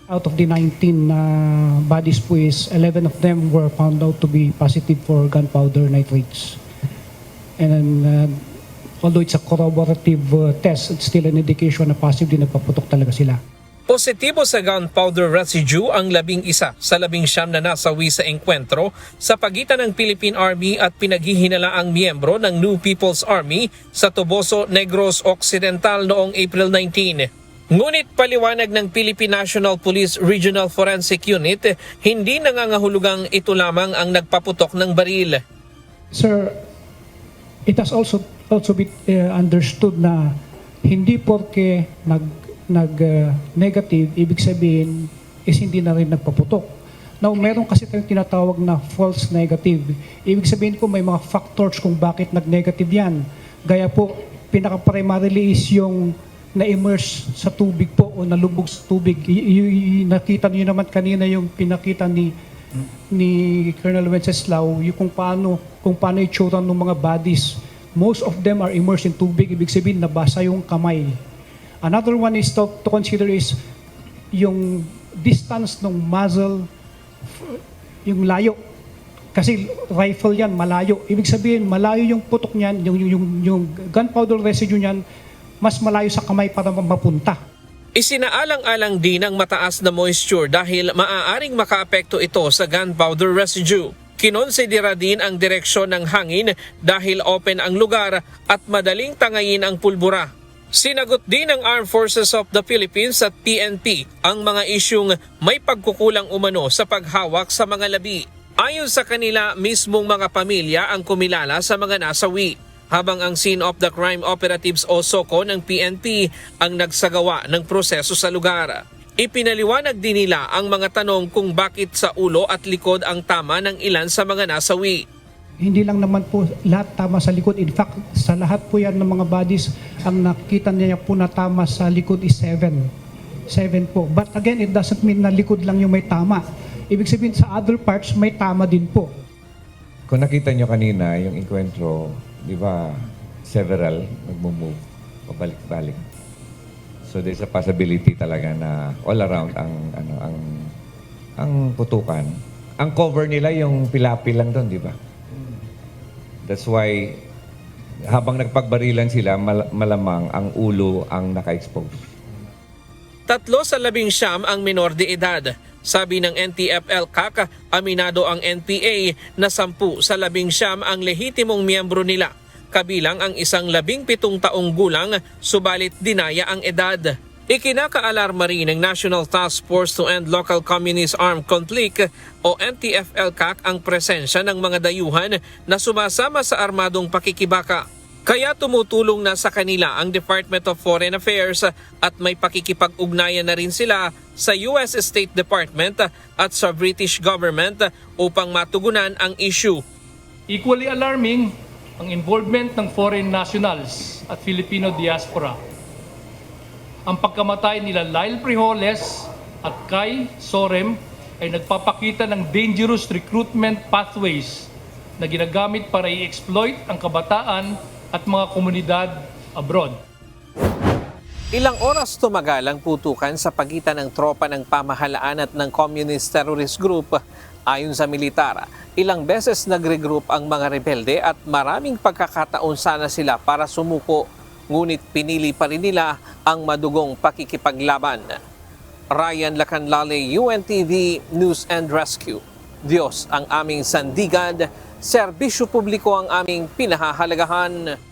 Out of the 19 bodies po is 11 of them were found out to be positive for gunpowder nitrates. And although it's a corroborative test, it's still an indication na positive din nagpaputok talaga sila. Positibo sa gunpowder residue ang 11 sa 19 na nasawi sa engkwentro sa pagitan ng Philippine Army at pinaghihinalaang miyembro ng New People's Army sa Toboso, Negros Occidental noong April 19. Ngunit paliwanag ng Philippine National Police Regional Forensic Unit, hindi nangangahulugang ito lamang ang nagpaputok ng baril. Sir, it has also been understood na hindi porke negative, ibig sabihin is hindi na rin nagpaputok. Now, meron kasi tayong tinatawag na false negative. Ibig sabihin ko may mga factors kung bakit nag-negative yan. Gaya po, pinaka-primarily is yung na-immerse sa tubig po o nalubog sa tubig. Nakita niyo naman kanina yung pinakita ni Colonel Wenceslao, yung kung paano itsura ng mga bodies. Most of them are immersed in tubig, ibig sabihin nabasa yung kamay. Another one is to consider is yung distance ng muzzle, yung layo. Kasi rifle yan, malayo. Ibig sabihin, malayo yung putok niyan, yung gunpowder residue niyan, mas malayo sa kamay para mapunta. Isinaalang-alang din ang mataas na moisture dahil maaaring makaapekto ito sa gunpowder residue. Kinonsidera din ang direksyon ng hangin dahil open ang lugar at madaling tangayin ang pulbura. Sinagot din ng Armed Forces of the Philippines at PNP ang mga isyung may pagkukulang umano sa paghawak sa mga labi. Ayon sa kanila, mismong mga pamilya ang kumilala sa mga nasawi, habang ang Scene of the Crime Operatives o SOCO ng PNP ang nagsagawa ng proseso sa lugar. Ipinaliwanag din nila ang mga tanong kung bakit sa ulo at likod ang tama ng ilan sa mga nasawi. Hindi lang naman po lahat tama sa likod. In fact, sa lahat po yan ng mga bodies, ang nakita niya po na tama sa likod is 7. 7 po. But again, it doesn't mean na likod lang yung may tama. Ibig sabihin sa other parts, may tama din po. Kung nakita nyo kanina, yung enkwentro, di ba, several nagmo-move, pabalik-balik. So there's a possibility talaga na all around ang putukan. Ang cover nila yung pilapil lang doon, di ba? That's why habang nagpagbarilan sila, malamang ang ulo ang naka-expose. 3 sa 19 ang menor de edad. Sabi ng NTF-ELCAC, aminado ang NPA na 10 sa 19 ang lehitimong miyembro nila. Kabilang ang isang 17 taong gulang, subalit dinaya ang edad. Ikinakaalarma rin ng National Task Force to End Local Communist Armed Conflict o NTF-ELCAC ang presensya ng mga dayuhan na sumasama sa armadong pakikibaka. Kaya tumutulong na sa kanila ang Department of Foreign Affairs at may pakikipag-ugnayan na rin sila sa US State Department at sa British government upang matugunan ang issue. Equally alarming ang involvement ng foreign nationals at Filipino diaspora. Ang pagkamatay nila Lyle Frijoles at Kai Sorem ay nagpapakita ng dangerous recruitment pathways na ginagamit para i-exploit ang kabataan at mga komunidad abroad. Ilang oras tumagal ang putukan sa pagitan ng tropa ng pamahalaan at ng Communist Terrorist Group. Ayon sa militar, ilang beses nag-regroup ang mga rebelde at maraming pagkakataon sana sila para sumuko. Ngunit pinili pa rin nila ang madugong pakikipaglaban. Ryan Lacanlale, UNTV News and Rescue. Diyos ang aming sandigan, serbisyo publiko ang aming pinahahalagahan.